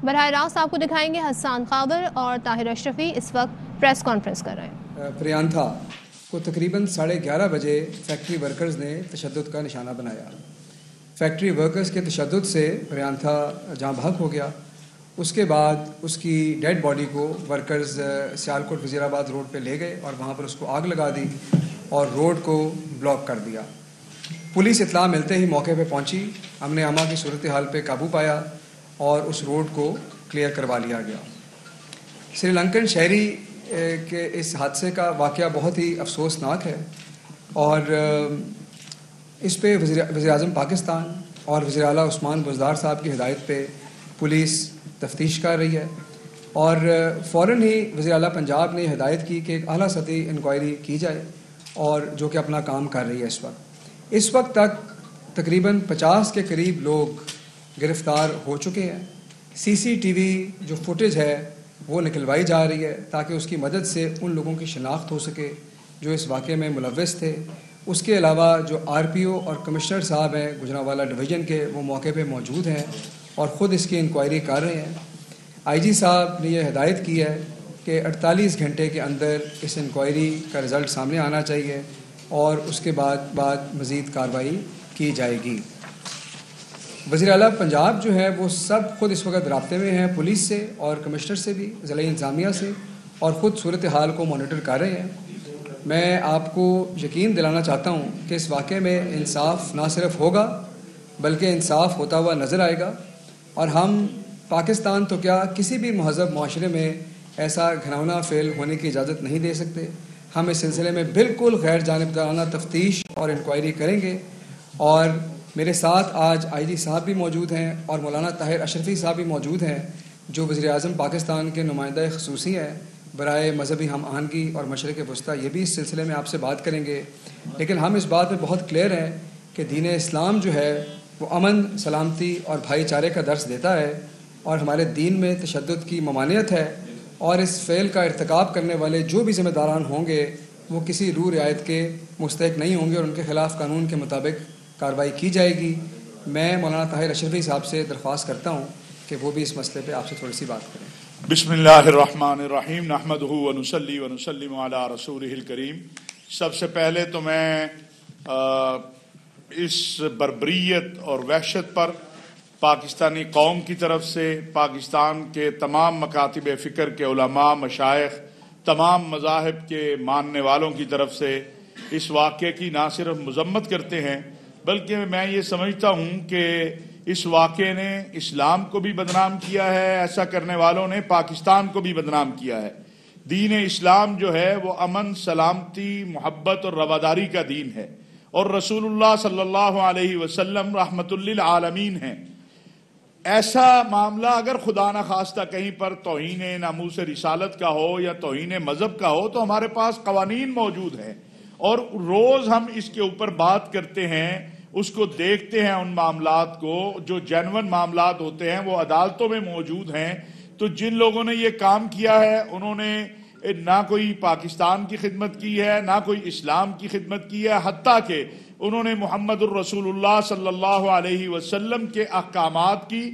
براہ راست آپ کو دکھائیں گے حسان قادر اور طاہر اشرفی اس وقت پریس کانفرنس کر رہے ہیں۔ پریانتھا کو تقریباً 11:30 بجے فیکٹری ورکرز نے تشدد کا نشانہ بنایا۔ فیکٹری ورکرز کے تشدد سے پریانتھا جاں بحق ہو گیا۔ اس کے بعد اس کی ڈیڈ باڈی کو ورکرز سیالکوٹ وزیر آباد روڈ پہ لے گئے اور وہاں پر اس کو آگ لگا دی اور روڈ کو بلاک کر دیا۔ پولیس اطلاع ملتے ہی موقع پہ پہنچی، امن امان کی صورتحال پہ قابو پایا اور اس روڈ کو کلیئر کروا لیا گیا۔ سری لنکن شہری کے اس حادثے کا واقعہ بہت ہی افسوسناک ہے اور اس پہ وزیر اعظم پاکستان اور وزیر اعلیٰ عثمان بزدار صاحب کی ہدایت پہ پولیس تفتیش کر رہی ہے اور فوراً ہی وزیر اعلیٰ پنجاب نے ہدایت کی کہ ایک اعلیٰ سطحی انکوائری کی جائے اور جو کہ اپنا کام کر رہی ہے اس وقت تک تقریباً 50 کے قریب لوگ گرفتار ہو چکے ہیں۔ CCTV جو فوٹیج ہے وہ نکلوائی جا رہی ہے تاکہ اس کی مدد سے ان لوگوں کی شناخت ہو سکے جو اس واقعے میں ملوث تھے۔ اس کے علاوہ جو RPO اور کمشنر صاحب ہیں گجرانوالہ ڈویژن کے، وہ موقع پہ موجود ہیں اور خود اس کی انکوائری کر رہے ہیں۔ IG صاحب نے یہ ہدایت کی ہے کہ 48 گھنٹے کے اندر اس انکوائری کا رزلٹ سامنے آنا چاہیے اور اس کے بعد مزید کارروائی کی جائے گی۔ وزیر اعلیٰ پنجاب جو ہے وہ سب خود اس وقت رابطے میں ہیں پولیس سے اور کمشنر سے بھی، ضلعی انتظامیہ سے، اور خود صورتحال کو مانیٹر کر رہے ہیں۔ میں آپ کو یقین دلانا چاہتا ہوں کہ اس واقعے میں انصاف نہ صرف ہوگا بلکہ انصاف ہوتا ہوا نظر آئے گا، اور ہم پاکستان تو کیا کسی بھی مہذب معاشرے میں ایسا گھناؤنا فعل ہونے کی اجازت نہیں دے سکتے۔ ہم اس سلسلے میں بالکل غیر جانبدارانہ تفتیش اور انکوائری کریں گے، اور میرے ساتھ آج IG صاحب بھی موجود ہیں اور مولانا طاہر اشرفی صاحب بھی موجود ہیں جو وزیر اعظم پاکستان کے نمائندہ خصوصی ہیں برائے مذہبی ہم آہنگی اور مشرق وسطیٰ۔ یہ بھی اس سلسلے میں آپ سے بات کریں گے، لیکن ہم اس بات میں بہت کلیئر ہیں کہ دین اسلام جو ہے وہ امن، سلامتی اور بھائی چارے کا درس دیتا ہے، اور ہمارے دین میں تشدد کی ممانعت ہے، اور اس فعل کا ارتکاب کرنے والے جو بھی ذمہ داران ہوں گے وہ کسی روح رعایت کے مستحق نہیں ہوں گے اور ان کے خلاف قانون کے مطابق کارروائی کی جائے گی۔ میں مولانا طاہر اشرفی صاحب سے درخواست کرتا ہوں کہ وہ بھی اس مسئلے پہ آپ سے تھوڑی سی بات کریں۔ بسم اللہ الرحمن الرحیم، نحمدہ ونصلی ونسلم علی رسولہ الکریم۔ سب سے پہلے تو میں اس بربریت اور وحشت پر پاکستانی قوم کی طرف سے، پاکستان کے تمام مکاتب فکر کے علماء، مشائخ، تمام مذاہب کے ماننے والوں کی طرف سے اس واقعے کی نہ صرف مذمت کرتے ہیں بلکہ میں یہ سمجھتا ہوں کہ اس واقعے نے اسلام کو بھی بدنام کیا ہے، ایسا کرنے والوں نے پاکستان کو بھی بدنام کیا ہے۔ دین اسلام جو ہے وہ امن، سلامتی، محبت اور رواداری کا دین ہے، اور رسول اللہ صلی اللہ علیہ وسلم رحمت للعالمین ہیں۔ ایسا معاملہ اگر خدا نخواستہ کہیں پر توہین ناموس رسالت کا ہو یا توہین مذہب کا ہو تو ہمارے پاس قوانین موجود ہیں، اور روز ہم اس کے اوپر بات کرتے ہیں، اس کو دیکھتے ہیں۔ ان معاملات کو جو جینون معاملات ہوتے ہیں وہ عدالتوں میں موجود ہیں۔ تو جن لوگوں نے یہ کام کیا ہے انہوں نے نہ کوئی پاکستان کی خدمت کی ہے، نہ کوئی اسلام کی خدمت کی ہے، حتیٰ کہ انہوں نے محمد الرسول اللہ صلی اللہ علیہ وسلم کے احکامات کی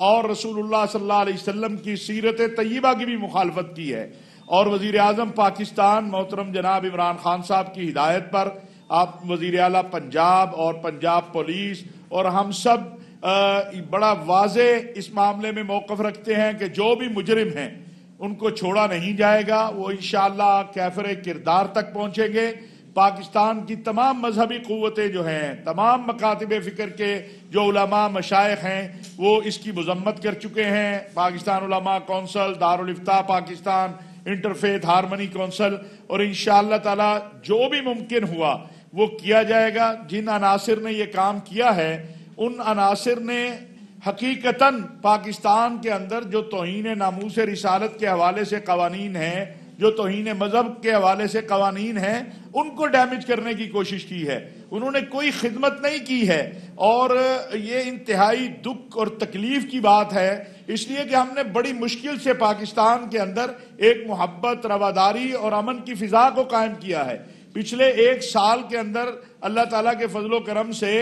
اور رسول اللہ صلی اللہ علیہ وسلم کی سیرت طیبہ کی بھی مخالفت کی ہے۔ اور وزیر اعظم پاکستان محترم جناب عمران خان صاحب کی ہدایت پر آپ وزیر اعلیٰ پنجاب اور پنجاب پولیس اور ہم سب بڑا واضح اس معاملے میں موقف رکھتے ہیں کہ جو بھی مجرم ہیں ان کو چھوڑا نہیں جائے گا، وہ انشاءاللہ کیفر کردار تک پہنچیں گے۔ پاکستان کی تمام مذہبی قوتیں جو ہیں، تمام مکاتب فکر کے جو علماء مشائخ ہیں وہ اس کی مذمت کر چکے ہیں۔ پاکستان علماء کونسل، دارالافتاء پاکستان، انٹرفیتھ ہارمنی کونسل، اور انشاءاللہ تعالی جو بھی ممکن ہوا وہ کیا جائے گا۔ جن عناصر نے یہ کام کیا ہے ان عناصر نے حقیقتاً پاکستان کے اندر جو توہین ناموس رسالت کے حوالے سے قوانین ہیں، جو توہین مذہب کے حوالے سے قوانین ہیں، ان کو ڈیمیج کرنے کی کوشش کی ہے۔ انہوں نے کوئی خدمت نہیں کی ہے، اور یہ انتہائی دکھ اور تکلیف کی بات ہے، اس لیے کہ ہم نے بڑی مشکل سے پاکستان کے اندر ایک محبت، رواداری اور امن کی فضا کو قائم کیا ہے۔ پچھلے ایک سال کے اندر اللہ تعالیٰ کے فضل و کرم سے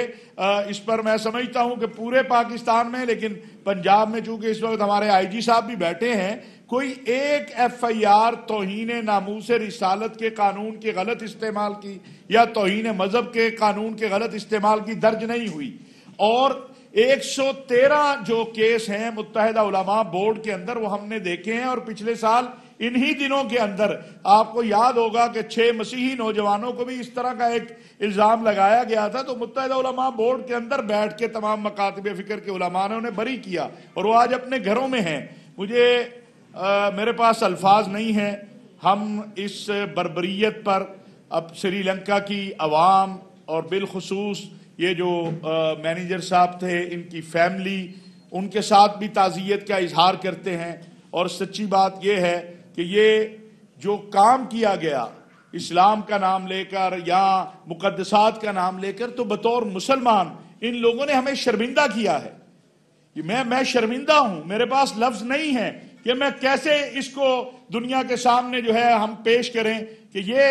اس پر میں سمجھتا ہوں کہ پورے پاکستان میں، لیکن پنجاب میں چونکہ اس وقت ہمارے آئی جی صاحب بھی بیٹھے ہیں، کوئی ایک ایف آئی آر توہین ناموس رسالت کے قانون کے غلط استعمال کی یا توہین مذہب کے قانون کے غلط استعمال کی درج نہیں ہوئی. اور 113 جو کیس ہیں متحدہ علماء بورڈ کے اندر وہ ہم نے دیکھے ہیں. اور پچھلے سال انہی دنوں کے اندر آپ کو یاد ہوگا کہ 6 مسیحی نوجوانوں کو بھی اس طرح کا ایک الزام لگایا گیا تھا، تو متحدہ علماء بورڈ کے اندر بیٹھ کے تمام مکاتب فکر کے علماء نے انہیں بری کیا اور وہ آج اپنے گھروں میں ہیں. میرے پاس الفاظ نہیں ہیں. ہم اس بربریت پر اب سری لنکا کی عوام اور بالخصوص یہ جو مینیجر صاحب تھے، ان کی فیملی، ان کے ساتھ بھی تعزیت کا اظہار کرتے ہیں. اور سچی بات یہ ہے کہ یہ جو کام کیا گیا اسلام کا نام لے کر یا مقدسات کا نام لے کر، تو بطور مسلمان ان لوگوں نے ہمیں شرمندہ کیا ہے. میں شرمندہ ہوں، میرے پاس لفظ نہیں ہے کہ میں کیسے اس کو دنیا کے سامنے جو ہے ہم پیش کریں کہ یہ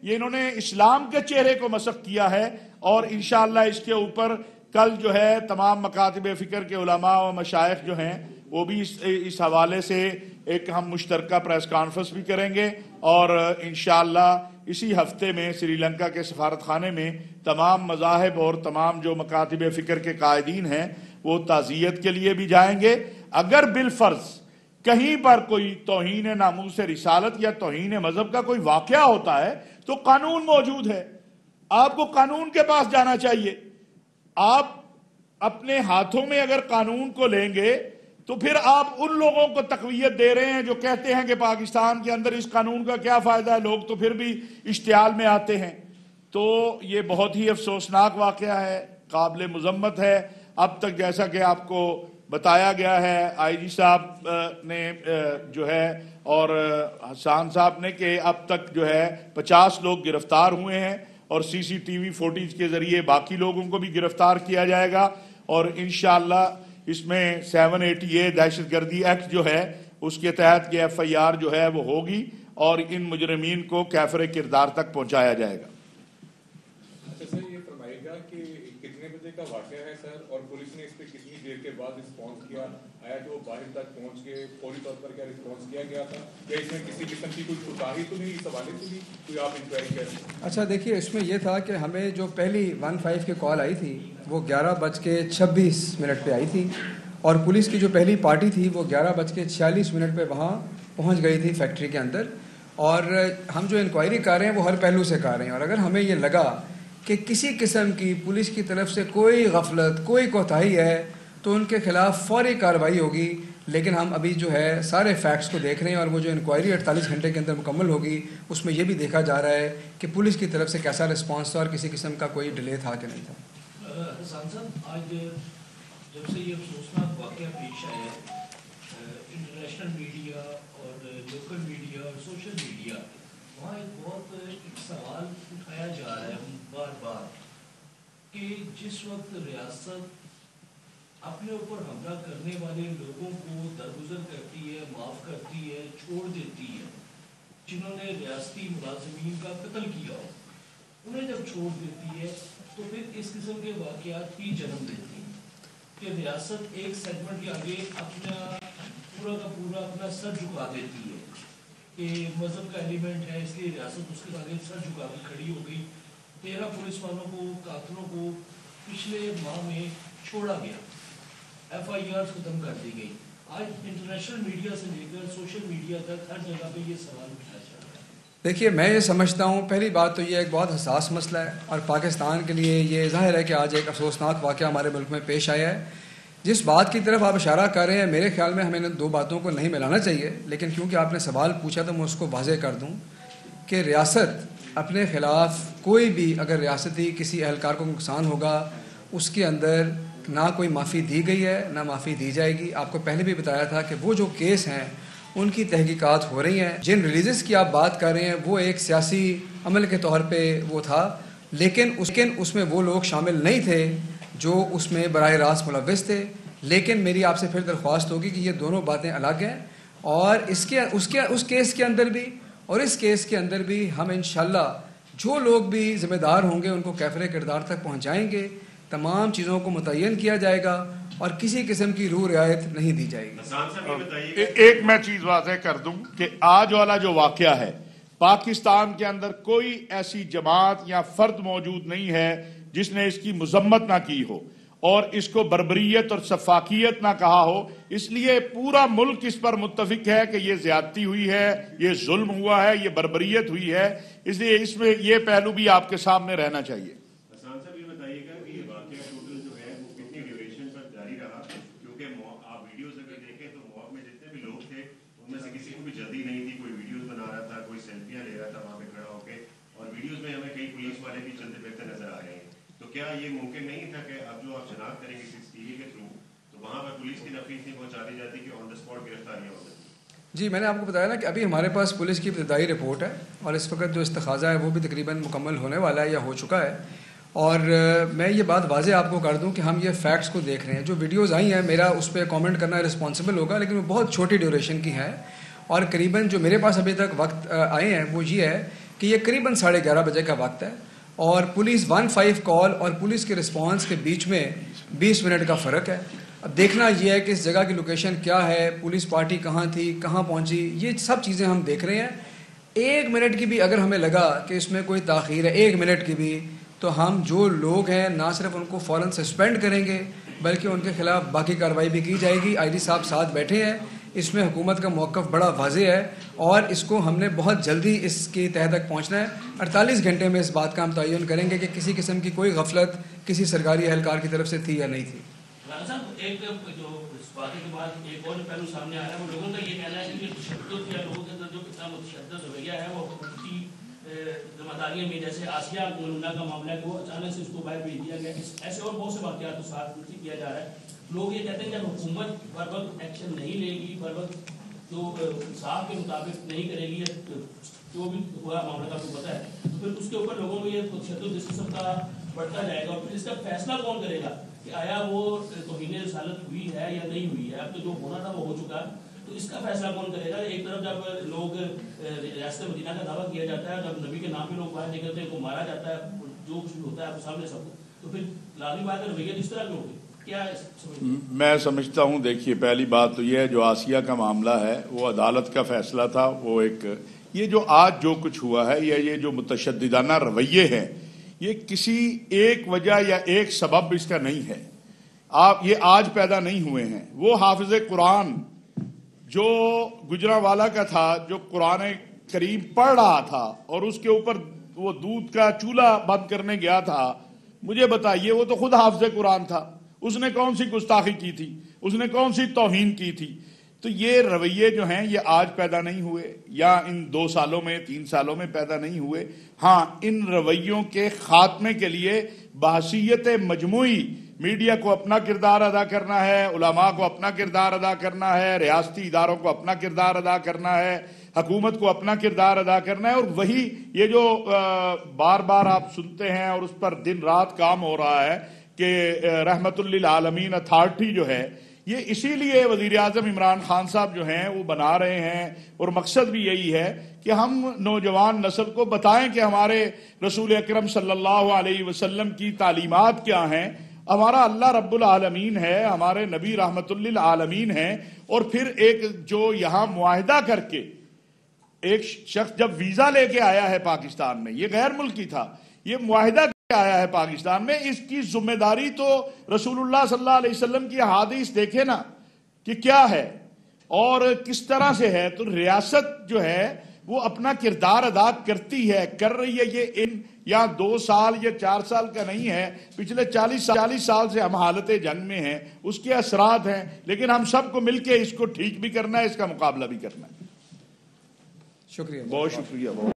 انہوں نے اسلام کے چہرے کو مسخ کیا ہے. اور انشاءاللہ اس کے اوپر کل جو ہے تمام مکاتب فکر کے علماء و مشائخ جو ہیں وہ بھی اس حوالے سے ایک ہم مشترکہ پریس کانفرنس بھی کریں گے. اور انشاءاللہ اسی ہفتے میں سری لنکا کے سفارت خانے میں تمام مذاہب اور تمام جو مکاتب فکر کے قائدین ہیں وہ تعزیت کے لیے بھی جائیں گے. اگر بالفرض کہیں پر کوئی توہین ناموس رسالت یا توہین مذہب کا کوئی واقعہ ہوتا ہے تو قانون موجود ہے. آپ کو قانون کے پاس جانا چاہیے. آپ اپنے ہاتھوں میں اگر قانون کو لیں گے تو پھر آپ ان لوگوں کو تقویت دے رہے ہیں جو کہتے ہیں کہ پاکستان کے اندر اس قانون کا کیا فائدہ ہے، لوگ تو پھر بھی اشتعال میں آتے ہیں. تو یہ بہت ہی افسوسناک واقعہ ہے، قابل مذمت ہے. اب تک جیسا کہ آپ کو بتایا گیا ہے آئی جی صاحب نے جو ہے اور حسان صاحب نے کہ اب تک جو ہے 50 لوگ گرفتار ہوئے ہیں اور سی سی ٹی وی فوٹیج کے ذریعے باقی لوگوں کو بھی گرفتار کیا جائے گا. اور انشاءاللہ اس میں 780A دہشت گردی ایکٹ جو ہے اس کے تحت یہ ایف آئی آر جو ہے وہ ہوگی اور ان مجرمین کو کیفر کردار تک پہنچایا جائے گا. اچھا سر، یہ فرمائے گا کہ کتنے بجے کا واقعہ ہے سر، اور پولیس نے اس پہ کتنی دیر کے بعد رسپانس کیا؟ آیا کہ وہ باہر تک پہنچ کے فوری طور پر کیا رسپانس کیا گیا تھا، یا اس میں کسی قسم کی کوئی کوتاہی تو نہیں؟ اس حوالے سے بھی کوئی آپ انکوائری کریں. اچھا دیکھیے، اس میں یہ تھا کہ ہمیں جو پہلی 15 کی کال آئی تھی وہ 11:26 پہ آئی تھی، اور پولیس کی جو پہلی پارٹی تھی وہ 11:46 پہ وہاں پہنچ گئی تھی فیکٹری کے اندر. اور ہم جو انکوائری کر رہے ہیں وہ ہر پہلو سے کر رہے ہیں، اور اگر ہمیں یہ لگا کہ کسی قسم کی پولیس کی طرف سے کوئی غفلت، کوئی کوتاہی ہے تو ان کے خلاف فوری کارروائی ہوگی. لیکن ہم ابھی جو ہے سارے فیکٹس کو دیکھ رہے ہیں، اور وہ جو انکوائری 48 گھنٹے کے اندر مکمل ہوگی اس میں یہ بھی دیکھا جا رہا ہے کہ پولیس کی طرف سے کیسا رسپانس تھا اور کسی قسم کا کوئی ڈیلے تھا کہ نہیں تھا. حسان صاحب، آج جب سے یہ افسوسناک واقعہ پیش آیا ہے، انٹرنیشنل میڈیا اور لوکل میڈیا اور سوشل میڈیا، وہاں ایک سوال اٹھایا جا رہا ہے بار بار کہ جس وقت ریاست اپنے اوپر حملہ کرنے والے لوگوں کو درگزر کرتی ہے، معاف کرتی ہے، چھوڑ دیتی ہے، جنہوں نے ریاستی ملازمین کا قتل کیا ہو، انہیں جب چھوڑ دیتی ہے تو پھر اس قسم کے واقعات کی جنم دیتی ہیں کہ ریاست ایک سیگمنٹ کے آگے اپنا پورا کا پورا اپنا سر جھکا دیتی ہے کہ مذہب کا ایلیمنٹ ہے، اس لیے ریاست اس کے آگے سر جھکا کے کھڑی ہو گئی. 13 پولیس والوں کو، قاتلوں کو پچھلے ماہ میں چھوڑا گیا، ایف آئی آر ختم کر دی گئی. آج انٹرنیشنل میڈیا سے لے کر سوشل میڈیا تک ہر جگہ پہ یہ سوال اٹھایا جا رہا ہے. دیکھیے، میں یہ سمجھتا ہوں پہلی بات تو یہ ایک بہت حساس مسئلہ ہے، اور پاکستان کے لیے یہ ظاہر ہے کہ آج ایک افسوسناک واقعہ ہمارے ملک میں پیش آیا ہے. جس بات کی طرف آپ اشارہ کر رہے ہیں، میرے خیال میں ہمیں ان دو باتوں کو نہیں ملانا چاہیے، لیکن کیونکہ آپ نے سوال پوچھا تو میں اس کو واضح کر دوں کہ ریاست اپنے خلاف کوئی بھی اگر ریاستی کسی اہلکار کو نقصان ہوگا اس کے اندر نہ کوئی معافی دی گئی ہے نہ معافی دی جائے گی. آپ کو پہلے بھی بتایا تھا کہ وہ جو کیس ہیں ان کی تحقیقات ہو رہی ہیں. جن ریلیزز کی آپ بات کر رہے ہیں وہ ایک سیاسی عمل کے طور پہ وہ تھا، لیکن اس میں وہ لوگ شامل نہیں تھے جو اس میں براہ راست ملوث تھے. لیکن میری آپ سے پھر درخواست ہوگی کہ یہ دونوں باتیں الگ ہیں، اور اس کیس کے اندر بھی اور اس کیس کے اندر بھی ہم انشاءاللہ جو لوگ بھی ذمہ دار ہوں گے ان کو کیفر کردار تک پہنچائیں گے، تمام چیزوں کو متعین کیا جائے گا اور کسی قسم کی روح رعایت نہیں دی جائے گی۔ ایک میں چیز واضح کر دوں کہ آج والا جو واقعہ ہے، پاکستان کے اندر کوئی ایسی جماعت یا فرد موجود نہیں ہے جس نے اس کی مذمت نہ کی ہو اور اس کو بربریت اور سفاکیت نہ کہا ہو۔ اس لیے پورا ملک اس پر متفق ہے کہ یہ زیادتی ہوئی ہے، یہ ظلم ہوا ہے، یہ بربریت ہوئی ہے۔ اس لیے اس میں یہ پہلو بھی آپ کے سامنے رہنا چاہیے۔ حسان صاحب یہ بتائیے گا کہ یہ واقعہ ٹوٹل جو ہے وہ کتنی ڈیوریشن پر جاری رہا؟ کیونکہ آپ ویڈیوز اگر دیکھیں تو موقع میں جتنے بھی لوگ تھے ان میں سے کسی کو بھی جلدی نہیں تھی، کوئی ویڈیوز بنا رہا تھا، کوئی سیلفیاں لے رہا تھا وہاں پہ کھڑا ہو کے، اور ویڈیوز میں ہمیں کئی پولیس والے بھی چلتے پھرتے نظر آ رہے ہیں۔ تو کیا یہ ممکن نہیں تھا کہ اب جو آپ شناخت کریں گے CCTV کے تھرو تو وہاں پر پولیس کی نفری اتنی پہنچا دی جاتی کہ آن دا اسپاٹ گرفتاریاں ہو جاتی؟ جی میں نے آپ کو بتایا نا کہ ابھی ہمارے پاس پولیس کی ابتدائی رپورٹ ہے اور اس وقت جو استخاذہ ہے وہ بھی تقریباً مکمل ہونے والا ہے یا ہو چکا ہے، اور میں یہ بات واضح آپ کو کر دوں کہ ہم یہ فیکٹس کو دیکھ رہے ہیں۔ جو ویڈیوز آئی ہیں میرا اس پہ کامنٹ کرنا رسپانسبل ہوگا، لیکن وہ بہت چھوٹی ڈیوریشن کی ہیں، اور قریباً جو میرے پاس ابھی تک وقت آئے ہیں وہ یہ ہے کہ یہ قریباً 11:30 بجے کا وقت ہے، اور پولیس 15 کال اور پولیس کے رسپانس کے بیچ میں 20 منٹ کا فرق ہے۔ اب دیکھنا یہ ہے کہ اس جگہ کی لوکیشن کیا ہے، پولیس پارٹی کہاں تھی، کہاں پہنچی، یہ سب چیزیں ہم دیکھ رہے ہیں۔ 1 منٹ کی بھی اگر ہمیں لگا کہ اس میں کوئی تاخیر ہے، 1 منٹ کی بھی، تو ہم جو لوگ ہیں نہ صرف ان کو فوراً سسپینڈ کریں گے بلکہ ان کے خلاف باقی کارروائی بھی کی جائے گی۔ IG صاحب ساتھ بیٹھے ہیں، اس میں حکومت کا موقف بڑا واضح ہے اور اس کو ہم نے بہت جلدی اس کی تہہ تک پہنچنا ہے۔ 48 گھنٹے میں اس بات کا ہم تعین کریں گے کہ کسی قسم کی کوئی غفلت کسی سرکاری اہلکار کی طرف سے تھی یا نہیں تھی۔ صاحب ایک جو اس واقعے کے بعد ایک اور پہلو سامنے آ رہا ہے، وہ لوگوں کا یہ کہنا ہے کہ تشدد یا لوگوں کے اندر جو کتنا متشدد رویہ ہے وہ حکومتی ذمہ داریوں میں، جیسے آسیہ مولونا کا معاملہ ہے کہ وہ اچانک سے اس کو باہر بھیج دیا گیا، ایسے اور بہت سے واقعات کو ساتھ کیا جا رہا ہے۔ لوگ یہ کہتے ہیں کہ جب حکومت بر وقت ایکشن نہیں لے گی، بر وقت جو انصاف کے مطابق نہیں کرے گی، جو بھی ہوا معاملہ کا آپ کو پتہ ہے، تو پھر اس کے اوپر لوگوں میں یہ تشدد اس قسم کا بڑھتا جائے گا، اور پھر اس کا فیصلہ کون کرے گا کہ آیا وہ توہین رسالت ہوئی ہے یا نہیں ہوئی ہے؟ اب تو جو ہونا تھا وہ ہو چکا ہے، تو اس کا فیصلہ کون کرے گا؟ ایک طرف جب لوگ ریاست مدینہ کا دعویٰ کیا جاتا ہے، جب نبی کے نام پہ لوگ باہر نکلتے ہیں، کو مارا جاتا ہے، جو کچھ بھی ہوتا ہے آپ سامنے سب کو، تو پھر لازمی بات ہے رویہ اس طرح کے ہوگی کیا؟ میں سمجھتا ہوں، دیکھیے پہلی بات تو یہ ہے جو آسیہ کا معاملہ ہے وہ عدالت کا فیصلہ تھا، وہ ایک یہ جو آج جو کچھ ہوا ہے یا یہ جو متشددانہ رویے ہیں یہ کسی ایک وجہ یا ایک سبب اس کا نہیں ہے، یہ آج پیدا نہیں ہوئے ہیں۔ وہ حافظ قرآن جو گجرانوالہ کا تھا، جو قرآن کریم پڑھ رہا تھا اور اس کے اوپر وہ دودھ کا چولہا بند کرنے گیا تھا، مجھے بتائیے وہ تو خود حافظ قرآن تھا، اس نے کون سی گستاخی کی تھی، اس نے کون سی توہین کی تھی؟ تو یہ رویے جو ہیں یہ آج پیدا نہیں ہوئے یا ان 2 سالوں میں 3 سالوں میں پیدا نہیں ہوئے۔ ہاں ان رویوں کے خاتمے کے لیے بحثیت مجموعی میڈیا کو اپنا کردار ادا کرنا ہے، علماء کو اپنا کردار ادا کرنا ہے، ریاستی اداروں کو اپنا کردار ادا کرنا ہے، حکومت کو اپنا کردار ادا کرنا ہے، اور وہی یہ جو بار بار آپ سنتے ہیں اور اس پر دن رات کام ہو رہا ہے کہ رحمت للعالمین اتھارٹی جو ہے، یہ اسی لیے وزیر اعظم عمران خان صاحب جو ہیں وہ بنا رہے ہیں، اور مقصد بھی یہی ہے کہ ہم نوجوان نسل کو بتائیں کہ ہمارے رسول اکرم صلی اللہ علیہ وسلم کی تعلیمات کیا ہیں، ہمارا اللہ رب العالمین ہے، ہمارے نبی رحمت للعالمین ہیں، اور پھر ایک جو یہاں معاہدہ کر کے ایک شخص جب ویزا لے کے آیا ہے پاکستان میں، یہ غیر ملکی تھا، یہ معاہدہ آیا ہے پاکستان میں، اس کی ذمہ داری تو رسول اللہ صلی اللہ علیہ وسلم کی حدیث دیکھے نا کہ کیا ہے اور کس طرح سے ہے۔ تو ریاست جو ہے وہ اپنا کردار ادا کرتی ہے، کر رہی ہے۔ یہ ان یا 2 سال یا 4 سال کا نہیں ہے، پچھلے 40 سال سے ہم حالت جنگ میں ہیں، اس کے اثرات ہیں، لیکن ہم سب کو مل کے اس کو ٹھیک بھی کرنا ہے، اس کا مقابلہ بھی کرنا ہے۔ شکریہ، بہت شکریہ۔